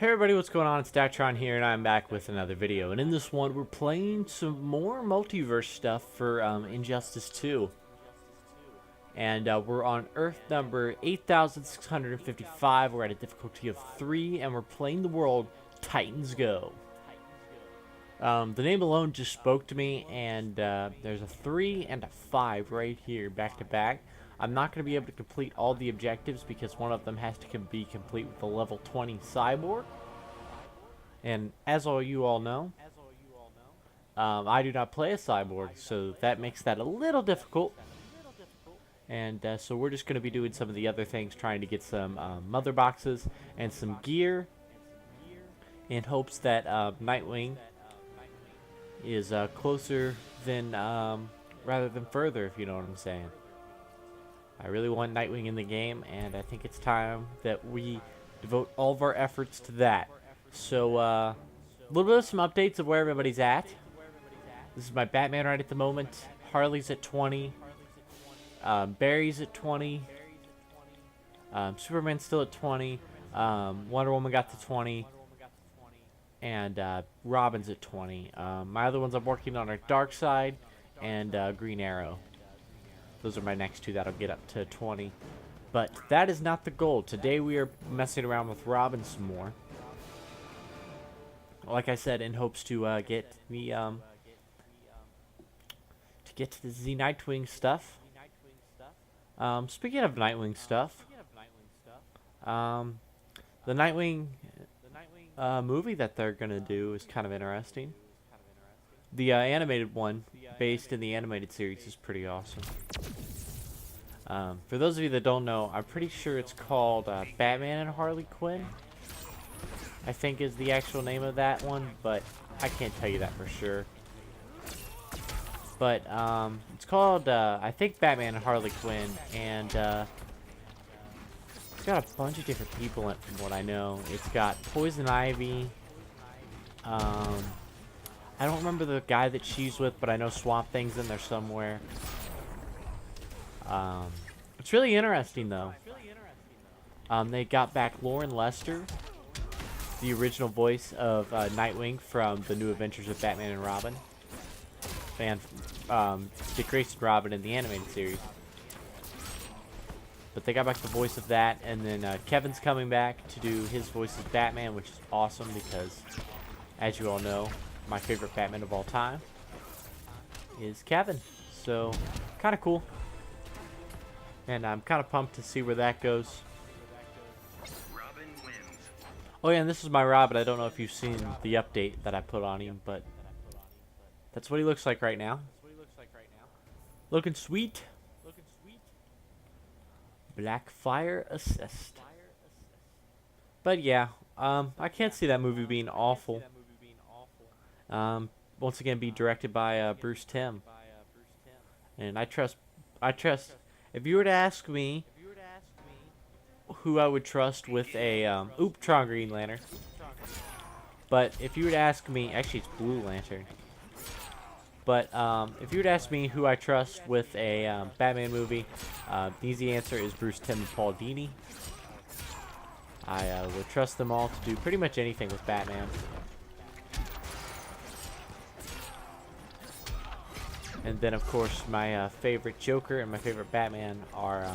Hey everybody, what's going on? It's Daktron here, and I'm back with another video. And in this one, we're playing some more Multiverse stuff for Injustice 2. And we're on Earth number 8655. We're at a difficulty of 3, and we're playing the world Titans Go. The name alone just spoke to me, and there's a 3 and a 5 right here, back to back. I'm not going to be able to complete all the objectives because one of them has to be complete with a level 20 cyborg. And as you all know, I do not play a cyborg, so that makes that a little difficult. And so we're just going to be doing some of the other things, trying to get some mother boxes and some gear in hopes that Nightwing is closer than rather than further, if you know what I'm saying. I really want Nightwing in the game, and I think it's time that we devote all of our efforts to that. So, a little bit of some updates of where everybody's at. This is my Batman right at the moment. Harley's at 20. Barry's at 20. Superman's still at 20. Wonder Woman got to 20. And Robin's at 20. My other ones I'm working on are Darkseid and Green Arrow. Those are my next two that'll get up to 20. But that is not the goal. Today we are messing around with Robin some more. Like I said, in hopes to get the Z Nightwing stuff. Speaking of Nightwing stuff, the Nightwing movie that they're gonna do is kind of interesting. The animated one, based in the animated series, is pretty awesome. For those of you that don't know, I'm pretty sure it's called Batman and Harley Quinn, I think is the actual name of that one, but I can't tell you that for sure. But it's called, I think, Batman and Harley Quinn, and it's got a bunch of different people in it from what I know. It's got Poison Ivy. I don't remember the guy that she's with, but I know Swamp Thing's in there somewhere. It's really interesting, though. They got back Lauren Lester, the original voice of Nightwing from the New Adventures of Batman and Robin, and Dick Grayson Robin in the animated series. But they got back the voice of that, and then Kevin's coming back to do his voice as Batman, which is awesome because, as you all know, my favorite Batman of all time is Kevin. So, kind of cool. And I'm kind of pumped to see where that goes. Oh yeah, and this is my Robin. I don't know if you've seen the update that I put on him, but that's what he looks like right now. Looking sweet. Blackfire assist. But yeah, I can't see that movie being awful. Once again, be directed by Bruce Timm. And I trust. If you were to ask me who I would trust with a Tron Green Lantern. But if you were to ask me, actually it's Blue Lantern. But if you were to ask me who I trust with a Batman movie, the easy answer is Bruce Timm and Paul Dini. I would trust them all to do pretty much anything with Batman. And then, of course, my favorite Joker and my favorite Batman are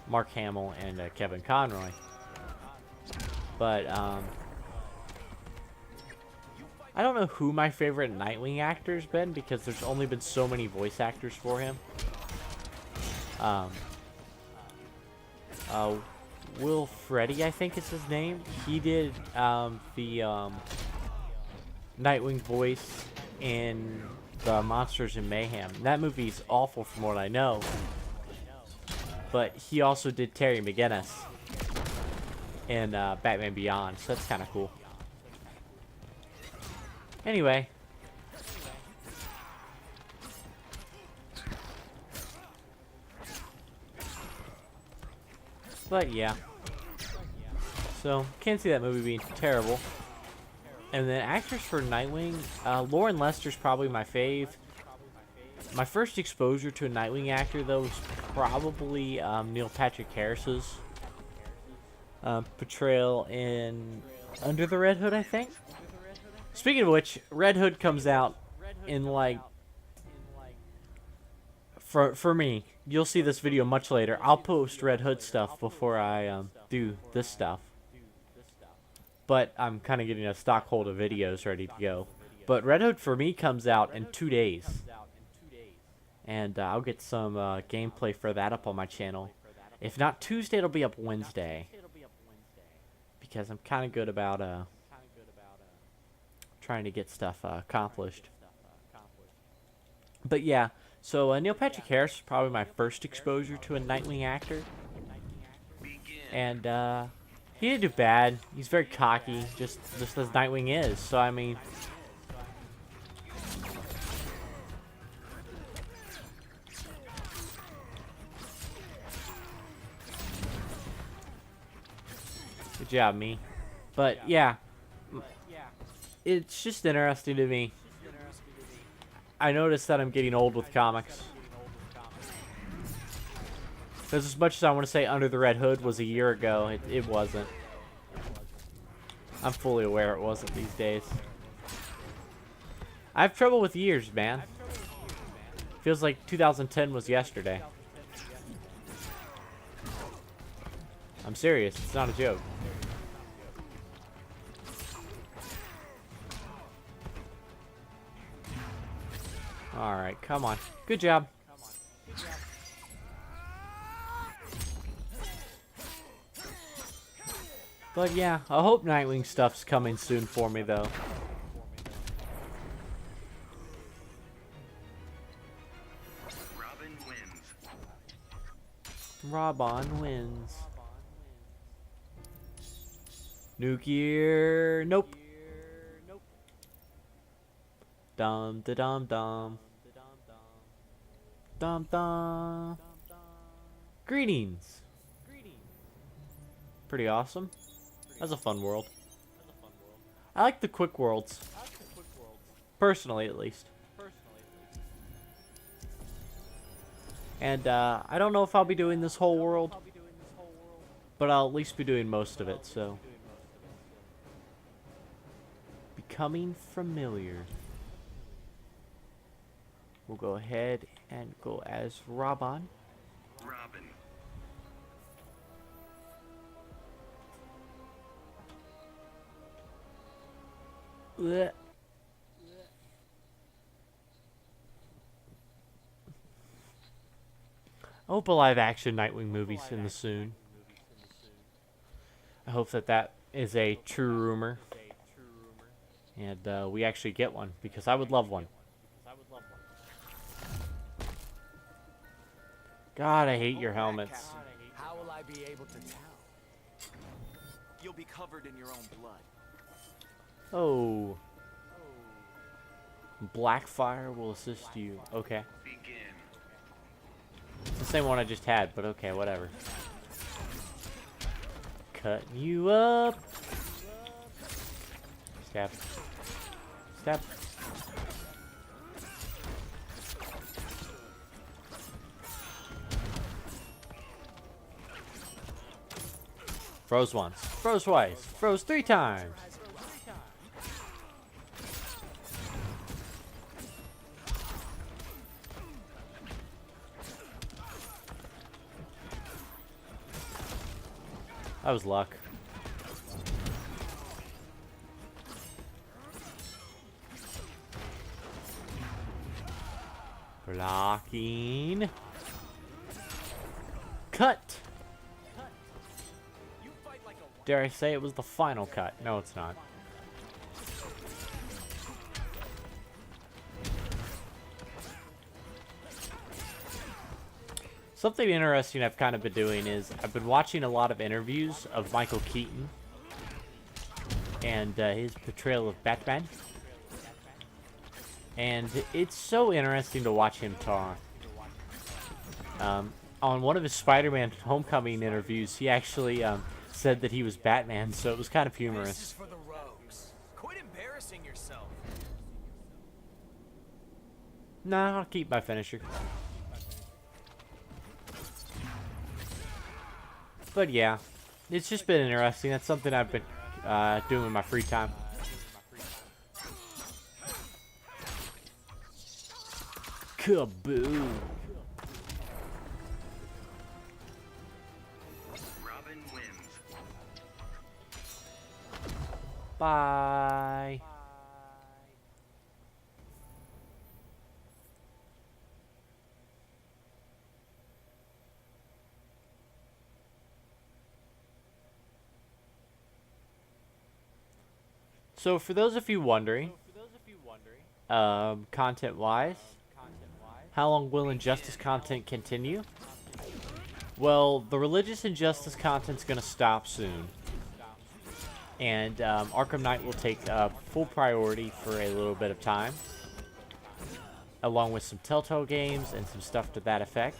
Mark Hamill and Kevin Conroy. But I don't know who my favorite Nightwing actor's been because there's only been so many voice actors for him. Will Freddy, I think is his name. He did the Nightwing voice in the Monsters and Mayhem. That movie's awful from what I know. But he also did Terry McGinnis in Batman Beyond, so that's kind of cool. Anyway. But yeah. So, can't see that movie being terrible. And then actors for Nightwing, Lauren Lester's probably my fave. My first exposure to a Nightwing actor, though, was probably Neil Patrick Harris's. portrayal in Under the Red Hood, I think. Speaking of which, Red Hood comes out in like, for me, you'll see this video much later. I'll post Red Hood stuff before I do this stuff. But I'm kind of getting a stock hold of videos ready to go. But Red Hood for me comes out in 2 days. And I'll get some gameplay for that up on my channel. If not Tuesday, it'll be up Wednesday. Because I'm kind of good about trying to get stuff accomplished. But yeah, so Neil Patrick Harris was probably my first exposure to a Nightwing actor. And he didn't do bad. He's very cocky, just as Nightwing is. So I mean, good job, me. But yeah, it's just interesting to me. I noticed that I'm getting old with comics. Because as much as I want to say Under the Red Hood was a year ago, it wasn't. I'm fully aware it wasn't these days. I have trouble with years, man. Feels like 2010 was yesterday. I'm serious. It's not a joke. Alright, come on. Good job. But yeah, I hope Nightwing stuff's coming soon for me, though. Robin wins. Nuclear. Nope. Dum da dum dum. Dum dum. Greetings. Pretty awesome. That's a fun world. I like the quick worlds. Personally, at least. And I don't know if I'll be doing this whole world, but I'll at least be doing most of it, so. Becoming familiar. We'll go ahead and go as Robin. Blech. I hope a live-action Nightwing movie's in the soon. I hope that is a true rumor, and we actually get one, because I would love one. God, I hate your helmets. How will I be able to tell? You'll be covered in your own blood. Oh. Blackfire will assist you. Okay. It's the same one I just had, but okay, whatever. Cutting you up. Stab. Stab. Froze once. Froze twice. Froze 3 times. That was luck. Blocking. Cut. Dare I say it was the final cut? No, it's not. Something interesting I've kind of been doing is I've been watching a lot of interviews of Michael Keaton and his portrayal of Batman. And it's so interesting to watch him talk. On one of his Spider-Man Homecoming interviews, he actually said that he was Batman, so it was kind of humorous. This is for the rogues. Quit embarrassing yourself. Nah, I'll keep my finisher. But yeah, it's just been interesting. That's something I've been doing in my free time. Kaboom! Robin wins. Bye. So for those of you wondering, content-wise, how long will Injustice content continue? Well, the religious Injustice content's gonna stop soon. And Arkham Knight will take full priority for a little bit of time, along with some Telltale games and some stuff to that effect.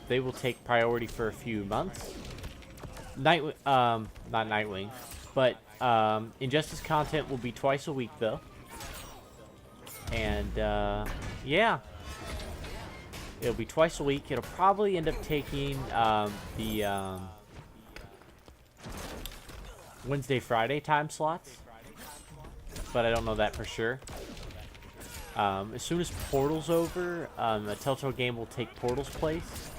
They will take priority for a few months. Not Nightwing, but Injustice content will be twice a week though. And yeah, it'll be twice a week. It'll probably end up taking the Wednesday, Friday time slots, but I don't know that for sure. As soon as Portal's over, a Telltale game will take Portal's place.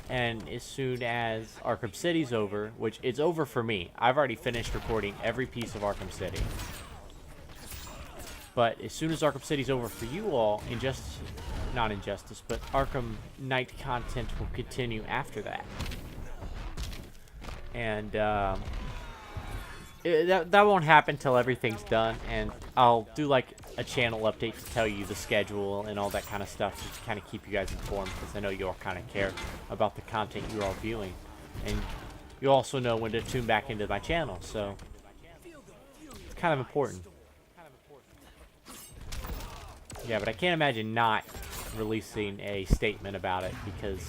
And as soon as Arkham City's over, which it's over for me, I've already finished recording every piece of Arkham City. But as soon as Arkham City's over for you all, not Injustice, but Arkham Knight content will continue after that. And that won't happen till everything's done, and I'll do like a channel update to tell you the schedule and all that kind of stuff, just to kind of keep you guys informed, because I know you all kind of care about the content you're all viewing, and you also know when to tune back into my channel, so it's kind of important. Yeah, but I can't imagine not releasing a statement about it, because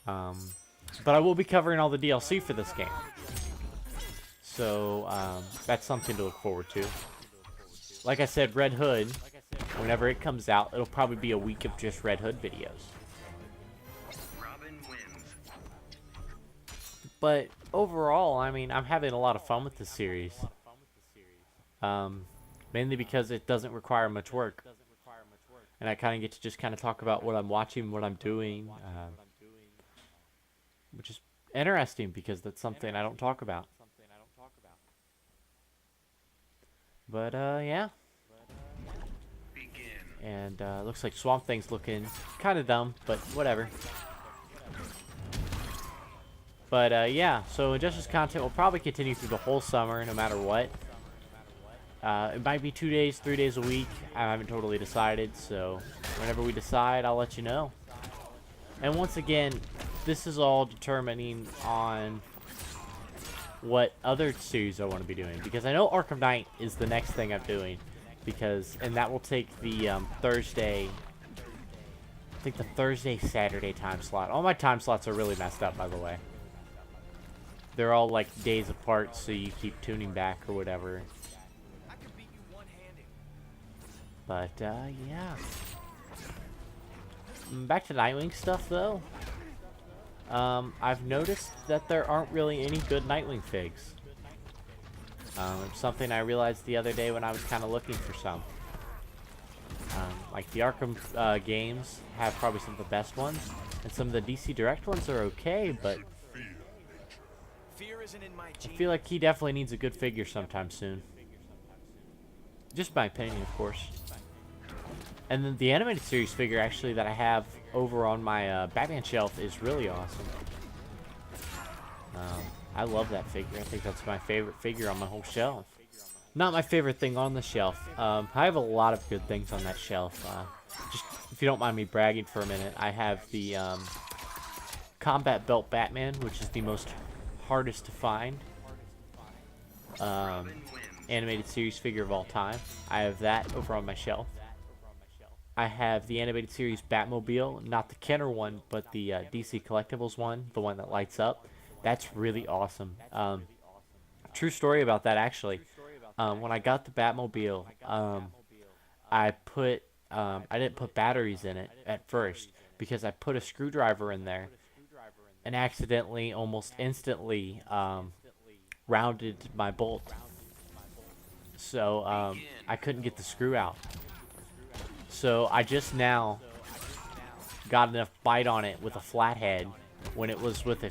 but I will be covering all the DLC for this game. So, that's something to look forward to. Like I said, Red Hood, whenever it comes out, it'll probably be a week of just Red Hood videos. Robin wins. But overall, I mean, I'm having a lot of fun with this series. Mainly because it doesn't require much work. And I kind of get to just kind of talk about what I'm watching, what I'm doing. Which is interesting, because that's something I don't talk about. But, yeah. Begin. And, looks like Swamp Thing's looking kind of dumb, but whatever. But, yeah, so Injustice content will probably continue through the whole summer, no matter what. It might be 2 days, 3 days a week. I haven't totally decided, so whenever we decide, I'll let you know. And once again, this is all determining on what other series I want to be doing, because I know Arkham Knight is the next thing I'm doing, and that will take the Thursday, I think the Thursday-Saturday time slot. All my time slots are really messed up, by the way. They're all like days apart, so you keep tuning back or whatever. I could beat you one-handed. But yeah. Back to Nightwing stuff though. I've noticed that there aren't really any good Nightwing figs. Something I realized the other day when I was kind of looking for some. Like the Arkham games have probably some of the best ones, and some of the DC Direct ones are okay, but Fear isn't in my I genes. feel like he definitely needs a good figure sometime soon. Just my opinion, of course. And then the animated series figure, actually, that I have over on my Batman shelf is really awesome. I love that figure. I think that's my favorite figure on my whole shelf. Not my favorite thing on the shelf. I have a lot of good things on that shelf. Just, if you don't mind me bragging for a minute, I have the Combat Belt Batman, which is the most hardest to find animated series figure of all time. I have that over on my shelf. I have the animated series Batmobile, not the Kenner one, but the DC Collectibles one, the one that lights up. That's really awesome. True story about that, actually. When I got the Batmobile, I didn't put batteries in it at first, because I put a screwdriver in there, and accidentally, almost instantly, rounded my bolt. So I couldn't get the screw out. So I just now got enough bite on it with a flathead when it was with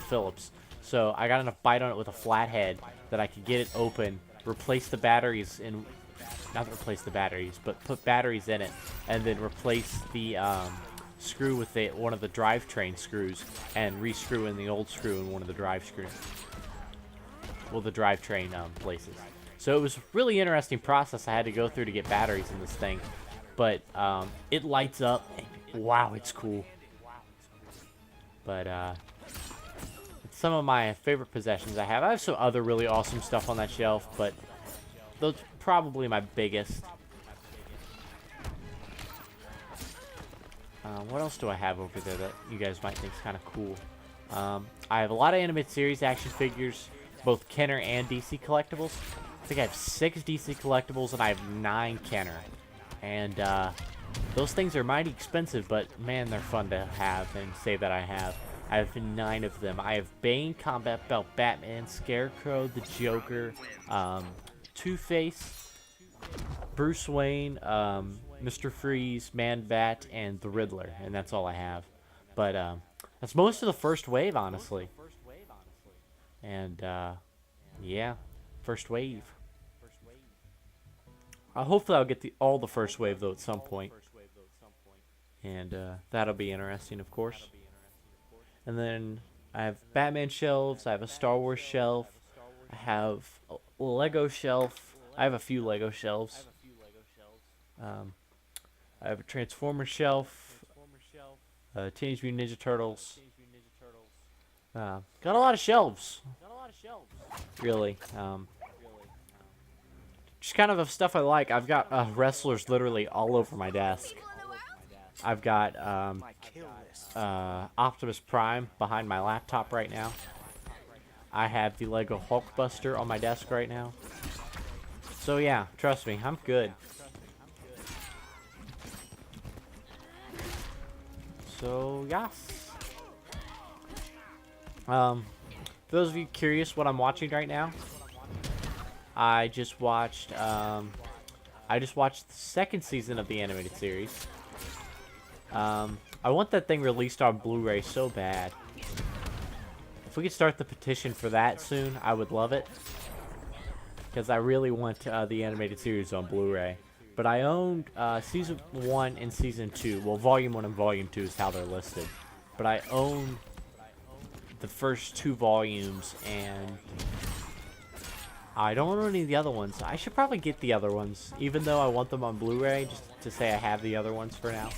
Phillips. So I got enough bite on it with a flathead that I could get it open, replace the batteries in, not replace the batteries, but put batteries in it, and then replace the screw with one of the drivetrain screws, and re-screw in the old screw in one of the drive screws. Well, the drivetrain places. So it was a really interesting process I had to go through to get batteries in this thing. But it lights up. Wow, it's cool. But it's some of my favorite possessions I have. I have some other really awesome stuff on that shelf, but those are probably my biggest. What else do I have over there that you guys might think is kind of cool? I have a lot of animated series action figures, both Kenner and DC collectibles. I think I have 6 DC collectibles and I have 9 Kenner. And those things are mighty expensive, but man, they're fun to have and say that I have. I have 9 of them. I have Bane, Combat Belt, Batman, Scarecrow, the Joker, Two-Face, Bruce Wayne, Mr. Freeze, Man-Bat, and the Riddler, and that's all I have. But that's most of the first wave, honestly. And yeah, first wave. Hopefully I'll get all the first wave, though, at some point. And that'll be interesting, of course. And then I have Batman shelves. I have a Star Wars shelf. I have a Lego shelf. I have a few Lego shelves. I have a Transformer shelf. Teenage Mutant Ninja Turtles. Got a lot of shelves. Really. Just kind of stuff I like. I've got wrestlers literally all over my desk. I've got Optimus Prime behind my laptop right now. I have the Lego Hulkbuster on my desk right now. So yeah, trust me, I'm good. So yes. For those of you curious what I'm watching right now, I just watched the second season of the animated series. I want that thing released on Blu-ray so bad. If we could start the petition for that soon, I would love it. Because I really want the animated series on Blu-ray. But I owned Season 1 and Season 2. Well, Volume 1 and Volume 2 is how they're listed. But I own the first 2 volumes, and I don't own any of the other ones. I should probably get the other ones, even though I want them on Blu-ray, just to say I have the other ones for now.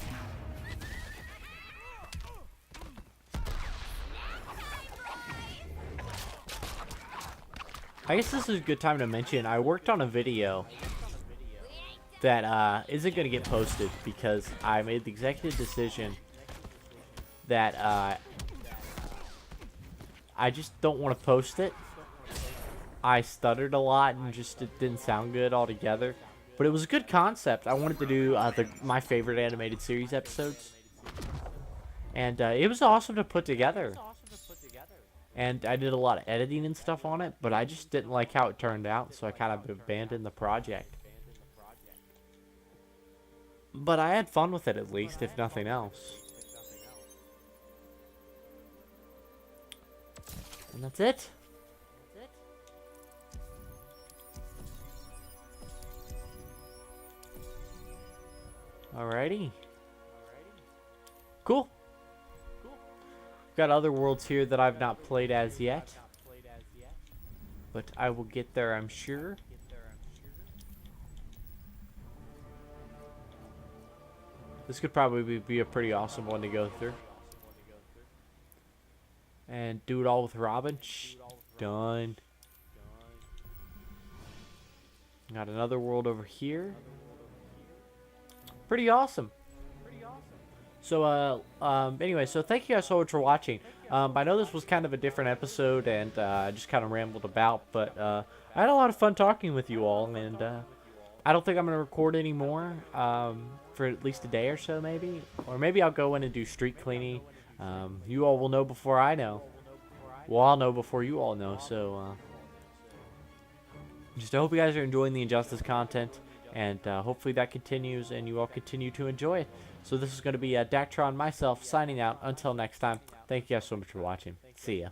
I guess this is a good time to mention, I worked on a video that isn't going to get posted because I made the executive decision that I just don't want to post it. I stuttered a lot and just it didn't sound good altogether. But it was a good concept. I wanted to do my favorite animated series episodes. And it was awesome to put together. And I did a lot of editing and stuff on it, but I just didn't like how it turned out, so I kind of abandoned the project. But I had fun with it at least, if nothing else. And that's it. Alrighty. Cool. Got other worlds here that I've not played as yet. But I will get there, I'm sure. This could probably be a pretty awesome one to go through. And do it all with Robin. Shh, done. Got another world over here. Pretty awesome. So, anyway, so thank you guys so much for watching. I know this was kind of a different episode, and I just kind of rambled about, but I had a lot of fun talking with you all, and I don't think I'm going to record anymore for at least a day or so, maybe. Or maybe I'll go in and do street cleaning, You all will know before I know. Well, I'll know before you all know. So just I hope you guys are enjoying the Injustice content, and hopefully that continues and you all continue to enjoy it. So this is going to be Daktron, myself, signing out. Until next time, thank you guys so much for watching. See ya.